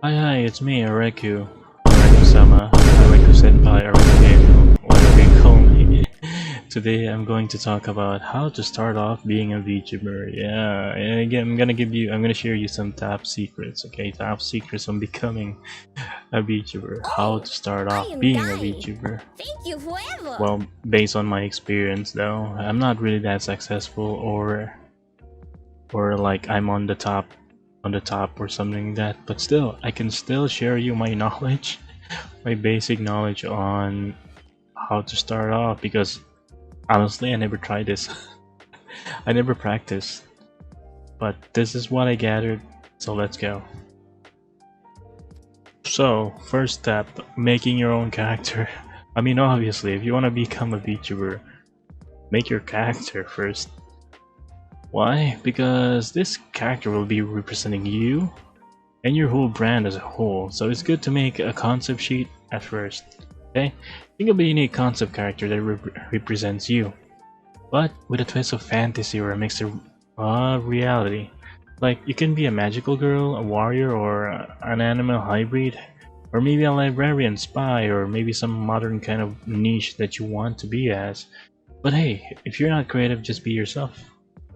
Hi, it's me, Areku. Areku-sama, Areku-senpai, Areku, whatever you call me. Today I'm going to talk about how to start off being a VTuber. Yeah, and again, I'm gonna share you some top secrets, okay? Top secrets on becoming a VTuber. How to start I off am being a dying. VTuber. Thank you forever. Well, based on my experience though, I'm not really that successful or like I'm on the top or something like that, but still I can still share you my knowledge, my basic knowledge on how to start off, because honestly I never tried this. I never practiced, but this is what I gathered, so let's go. So first step, making your own character. I mean, obviously if you want to become a VTuber, make your character first. Why? Because this character will be representing you and your whole brand as a whole, so it's good to make a concept sheet at first. Okay? Think of a unique concept character that represents you, but with a twist of fantasy or a mix of reality. Like, you can be a magical girl, a warrior, or an animal hybrid, or maybe a librarian spy, or maybe some modern kind of niche that you want to be as. But hey, if you're not creative, just be yourself,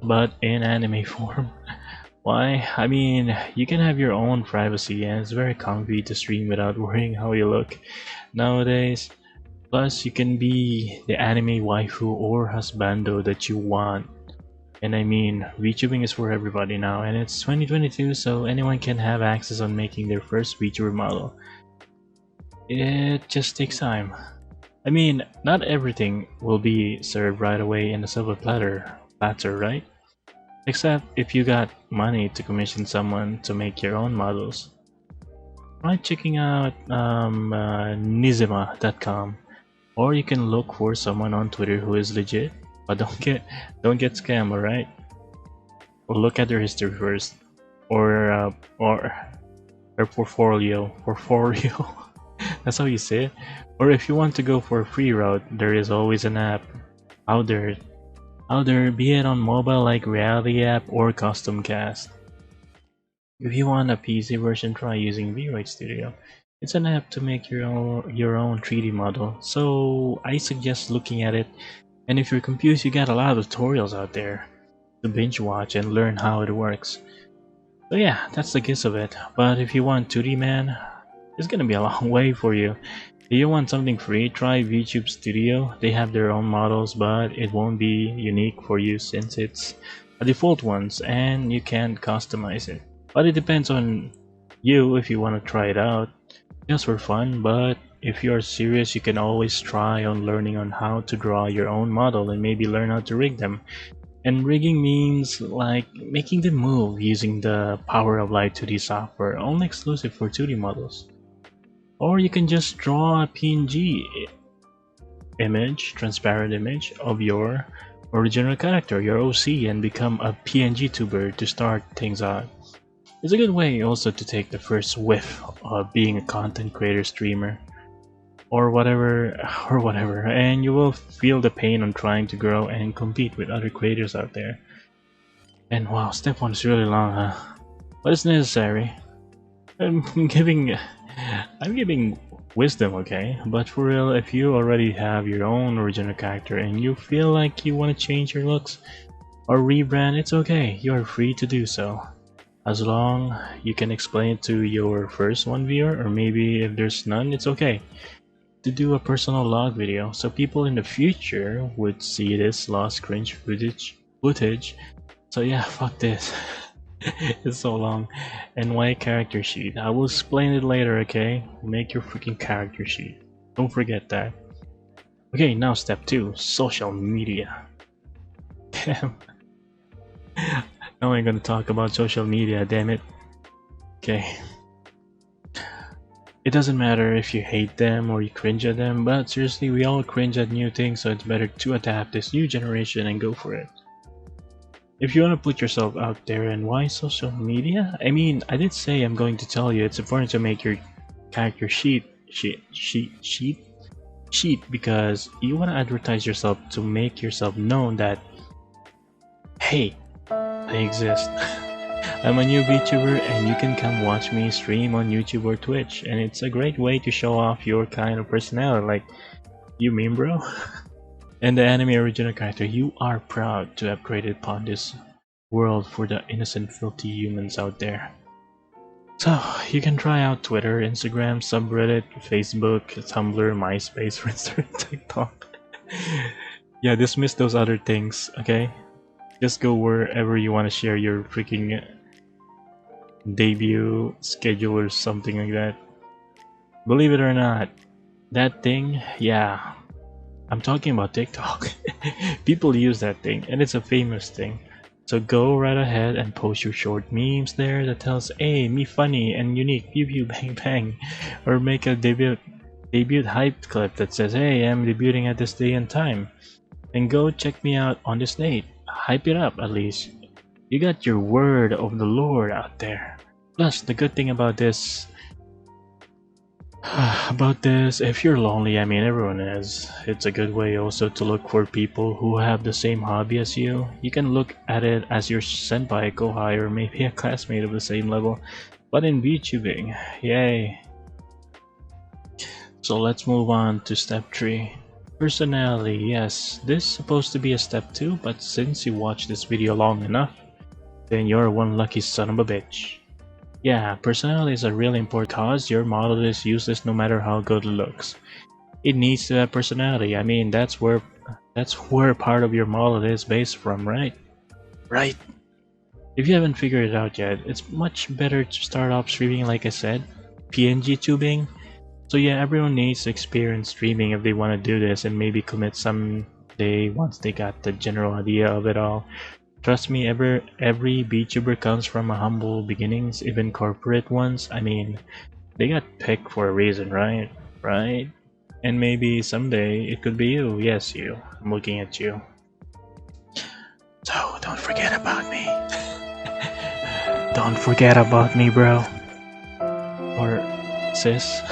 but in anime form. Why? I mean, you can have your own privacy and it's very comfy to stream without worrying how you look nowadays. Plus, you can be the anime waifu or husbando that you want. And I mean, VTubing is for everybody now, and it's 2022, so anyone can have access on making their first VTuber model. It just takes time. I mean, not everything will be served right away in a silver platter, right? Except if you got money to commission someone to make your own models. Try checking out nizima.com, or you can look for someone on Twitter who is legit, but don't get scammed, alright? Or look at their history first, or their portfolio. That's how you say it. Or if you want to go for a free route, there is always an app out there, be it on mobile like Reality app or Custom Cast. If you want a PC version, try using VRite Studio. It's an app to make your own 3D model, so I suggest looking at it. And if you're confused, you got a lot of tutorials out there to binge watch and learn how it works. So yeah, that's the gist of it. But if you want 2D man, it's gonna be a long way for you. If you want something free, try VTube Studio. They have their own models, but it won't be unique for you since it's a default ones and you can't customize it. But it depends on you if you want to try it out just for fun. But if you're serious, you can always try on learning on how to draw your own model and maybe learn how to rig them. And rigging means like making them move using the Power of Light 2D software, only exclusive for 2D models. Or you can just draw a PNG image, transparent image of your original character, your OC, and become a pngtuber to start things out. It's a good way also to take the first whiff of being a content creator, streamer, or whatever, and you will feel the pain on trying to grow and compete with other creators out there. And wow, step 1 is really long, huh? But it's necessary. I'm giving wisdom, okay? But for real, if you already have your own original character and you feel like you want to change your looks or rebrand, it's okay. You are free to do so. As long you can explain it to your first one viewer, or maybe if there's none, it's okay to do a personal log video so people in the future would see this lost cringe footage. So yeah, fuck this. It's so long. And why character sheet? I will explain it later, okay? Make your freaking character sheet. Don't forget that. Okay, now step 2, social media. Damn. Now I'm gonna talk about social media, damn it. Okay. It doesn't matter if you hate them or you cringe at them, but seriously, we all cringe at new things, so it's better to adapt this new generation and go for it. If you want to put yourself out there, and why social media? I mean, I did say I'm going to tell you it's important to make your character sheet because you want to advertise yourself to make yourself known that, hey, I exist. I'm a new VTuber and you can come watch me stream on YouTube or Twitch, and it's a great way to show off your kind of personality, like, you mean bro? And the anime original character, you are proud to have created upon this world for the innocent filthy humans out there. So, you can try out Twitter, Instagram, subreddit, Facebook, Tumblr, MySpace, Friendster, TikTok. Yeah, dismiss those other things, okay? Just go wherever you want to share your freaking debut schedule or something like that. Believe it or not, that thing, yeah, I'm talking about TikTok. People use that thing, and it's a famous thing. So go right ahead and post your short memes there that tells, hey, me funny and unique, pew pew bang bang. Or make a debut hype clip that says, hey, I'm debuting at this day and time. And go check me out on this date. Hype it up at least. You got your word of the Lord out there. Plus, the good thing about this, if you're lonely, I mean everyone is, it's a good way also to look for people who have the same hobby as you. You can look at it as your senpai, kohai, or maybe a classmate of the same level, but in VTubing, yay. So let's move on to step 3. Personality, yes, this is supposed to be a step 2, but since you watched this video long enough, then you're one lucky son of a bitch. Yeah, personality is a really important cause your model is useless no matter how good it looks. It needs to have personality. I mean, that's where part of your model is based from, right? Right. If you haven't figured it out yet, it's much better to start off streaming like I said, PNG tubing. So yeah, everyone needs to experience streaming if they want to do this and maybe commit someday once they got the general idea of it all. Trust me, every VTuber comes from a humble beginnings, even corporate ones. I mean, they got picked for a reason, right? Right? And maybe someday it could be you. Yes, you. I'm looking at you. So, don't forget about me. Don't forget about me, bro. Or sis.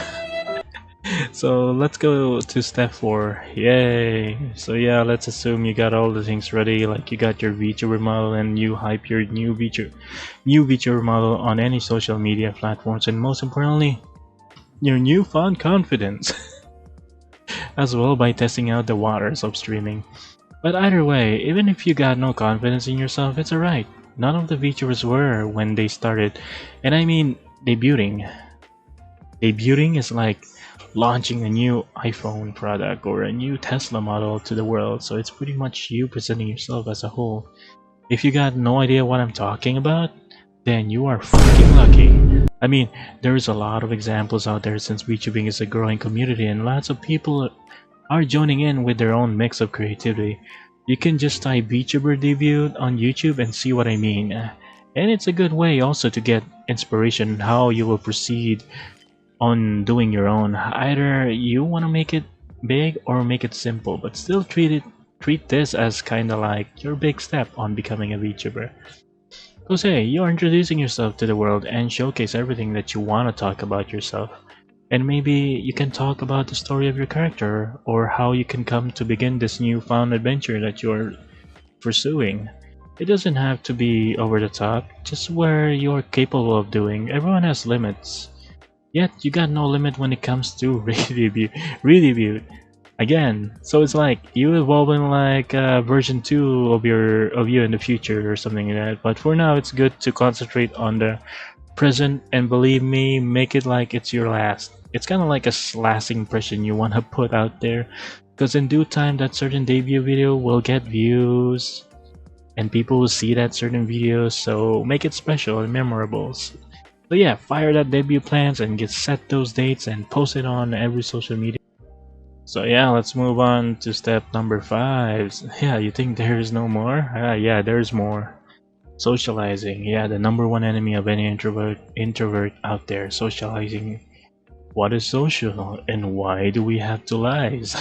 So let's go to step 4. Yay! So yeah, let's assume you got all the things ready, like you got your VTuber model and you hype your new VTuber model on any social media platforms, and most importantly, your newfound confidence as well by testing out the waters of streaming. But either way, even if you got no confidence in yourself, it's alright. None of the VTubers were when they started, and I mean debuting. Debuting is like launching a new iPhone product or a new Tesla model to the world, so it's pretty much you presenting yourself as a whole. If you got no idea what I'm talking about, then you are fucking lucky. I mean, there's a lot of examples out there since VTubing is a growing community and lots of people are joining in with their own mix of creativity. You can just type VTuber debut on YouTube and see what I mean. And it's a good way also to get inspiration on how you will proceed on doing your own. Either you want to make it big or make it simple, but still treat this as kind of like your big step on becoming a VTuber. Because hey, you're introducing yourself to the world and showcase everything that you want to talk about yourself. And maybe you can talk about the story of your character or how you can come to begin this newfound adventure that you're pursuing. It doesn't have to be over the top, just where you're capable of doing. Everyone has limits. Yet you got no limit when it comes to redebut. Again, so it's like you evolve in like version 2 of you in the future or something like that. But for now, it's good to concentrate on the present and believe me, make it like it's your last. It's kind of like a lasting impression you want to put out there, because in due time, that certain debut video will get views, and people will see that certain video. So make it special and memorable. So yeah, fire that debut plans and get set those dates and post it on every social media. So yeah, let's move on to step number 5. Yeah, you think there is no more? Yeah, there's more. Socializing. Yeah, the number one enemy of any introvert out there. Socializing. What is social and why do we have to lies?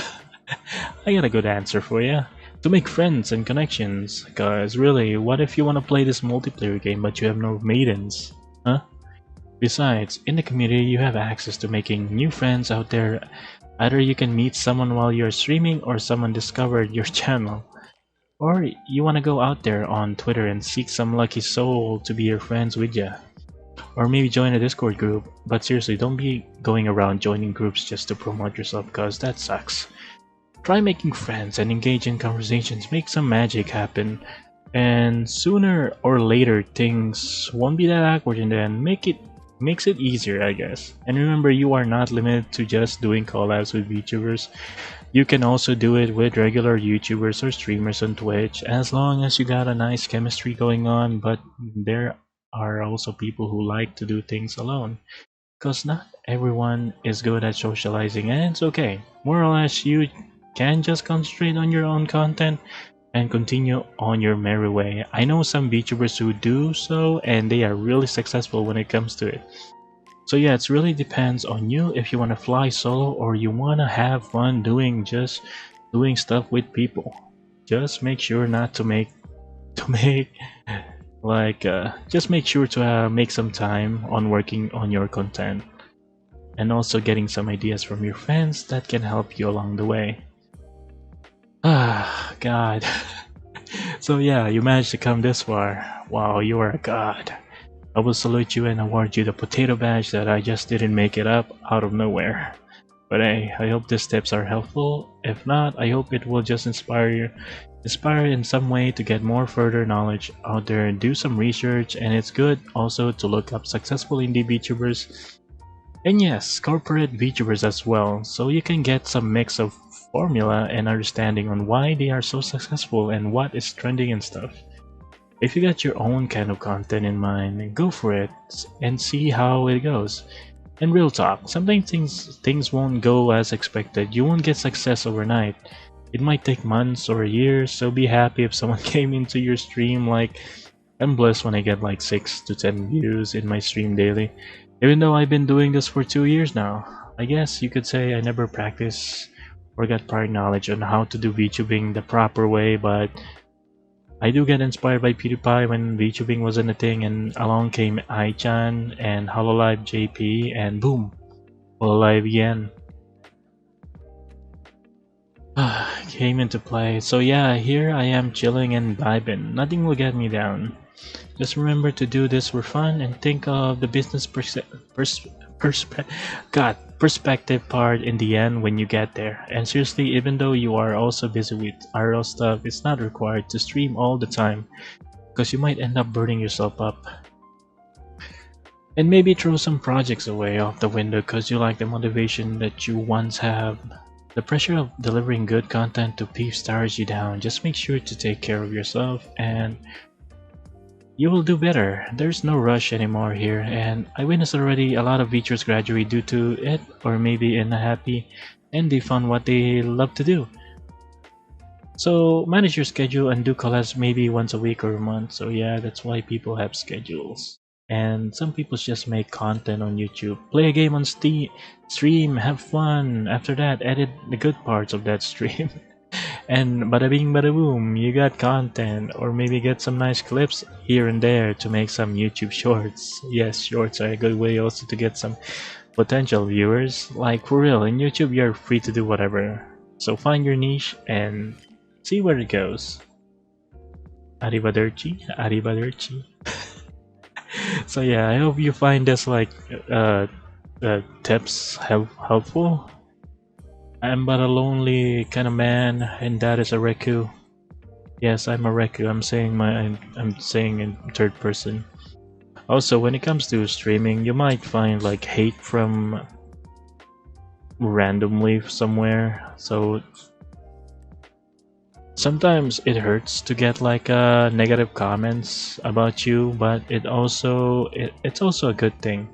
I got a good answer for you. To make friends and connections. Cause really, what if you want to play this multiplayer game but you have no maidens? Huh? Besides, in the community you have access to making new friends out there. Either you can meet someone while you're streaming or someone discovered your channel. Or you want to go out there on Twitter and seek some lucky soul to be your friends with ya. Or maybe join a Discord group. But seriously, don't be going around joining groups just to promote yourself, cause that sucks. Try making friends and engage in conversations, make some magic happen, and sooner or later things won't be that awkward, and then makes it easier, I guess. And remember, you are not limited to just doing collabs with VTubers. You can also do it with regular YouTubers or streamers on Twitch, as long as you got a nice chemistry going on. But there are also people who like to do things alone, because not everyone is good at socializing, and it's okay. More or less, you can just concentrate on your own content and continue on your merry way. I know some VTubers who do so, and they are really successful when it comes to it. So yeah, it really depends on you if you want to fly solo or you want to have fun doing stuff with people. Just make sure not to make to make just make sure to make some time on working on your content and also getting some ideas from your friends that can help you along the way. Ah, God. So yeah, you managed to come this far. Wow, you are a god. I will salute you and award you the potato badge that I just didn't make it up out of nowhere. But hey, I hope these tips are helpful. If not, I hope it will just inspire in some way to get more further knowledge out there and do some research. And it's good also to look up successful indie VTubers and yes, corporate VTubers as well, so you can get some mix of formula and understanding on why they are so successful and what is trending and stuff. If you got your own kind of content in mind, go for it and see how it goes. And real talk, sometimes things won't go as expected. You won't get success overnight. It might take months or years, so be happy if someone came into your stream. Like, I'm blessed when I get like 6 to 10 views in my stream daily. Even though I've been doing this for 2 years now, I guess you could say I never practiced or got prior knowledge on how to do VTubing the proper way, but I do get inspired by PewDiePie when VTubing wasn't a thing, and along came iChan and Hololive JP, and boom, Hololive again came into play. So yeah, here I am chilling and vibing. Nothing will get me down. Just remember to do this for fun and think of the business perspe- perspective part in the end when you get there. And seriously, even though you are also busy with IRL stuff, it's not required to stream all the time because you might end up burning yourself up. And maybe throw some projects away off the window because you like the motivation that you once have. The pressure of delivering good content to peeps tires you down. Just make sure to take care of yourself and you will do better. There's no rush anymore here, and I witnessed already a lot of VTubers graduate due to it, or maybe in a happy and they found what they love to do. So manage your schedule and do collabs maybe once a week or a month. So yeah, that's why people have schedules. And some people just make content on YouTube. Play a game on Steam, stream, have fun. After that, edit the good parts of that stream. And bada bing bada boom, you got content, or maybe get some nice clips here and there to make some YouTube shorts. Yes, shorts are a good way also to get some potential viewers. Like for real, in YouTube you're free to do whatever. So find your niche and see where it goes. Arrivederci, arrivederci. So yeah, I hope you find this like tips helpful. I'm but a lonely kind of man, and that is Areku. Yes, I'm Areku. I'm saying in third person. Also, when it comes to streaming, you might find like hate from randomly somewhere. So sometimes it hurts to get like negative comments about you, but it's also a good thing.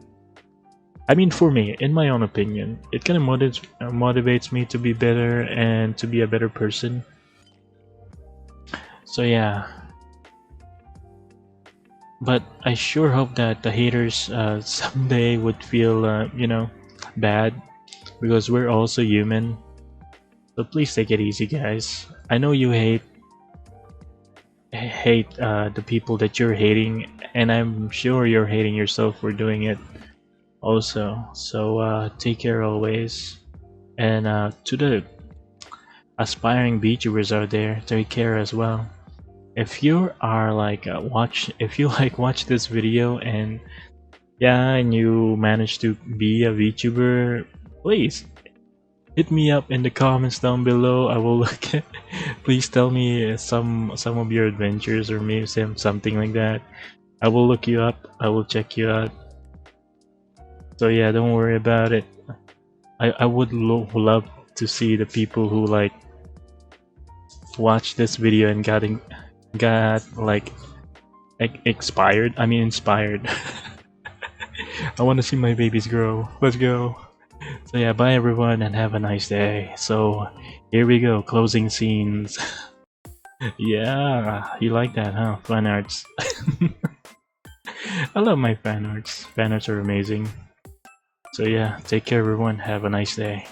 I mean, for me, in my own opinion, it kind of motivates me to be better and to be a better person. So yeah, but I sure hope that the haters someday would feel, bad because we're also human. So please take it easy, guys. I know you hate the people that you're hating, and I'm sure you're hating yourself for doing it also. So take care always. And aspiring VTubers out there, take care as well. If you are like if you like watch this video and yeah, and you manage to be a VTuber, please hit me up in the comments down below. I will look at. Please tell me some of your adventures or maybe something like that. I will look you up. I will check you out. So yeah, don't worry about it. I would love to see the people who like watch this video and got like expired. I mean inspired. I want to see my babies grow. Let's go. So yeah, bye everyone and have a nice day. So here we go, closing scenes. Yeah, you like that, huh? Fan arts. I love my fan arts. Fan arts are amazing. So yeah, take care everyone. Have a nice day.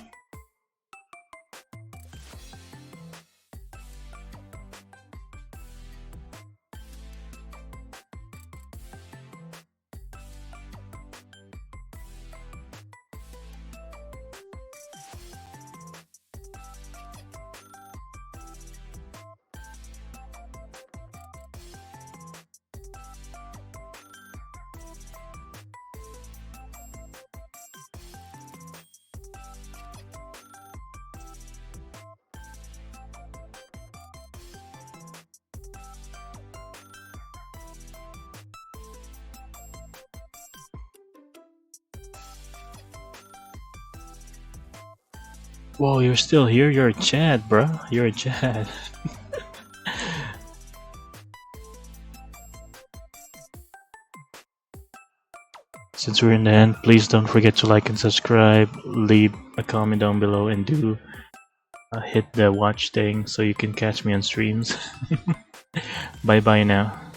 Whoa, you're still here? You're a Chad, bro. You're a Chad. Since we're in the end, please don't forget to like and subscribe, leave a comment down below, and do hit the watch thing so you can catch me on streams. Bye bye now.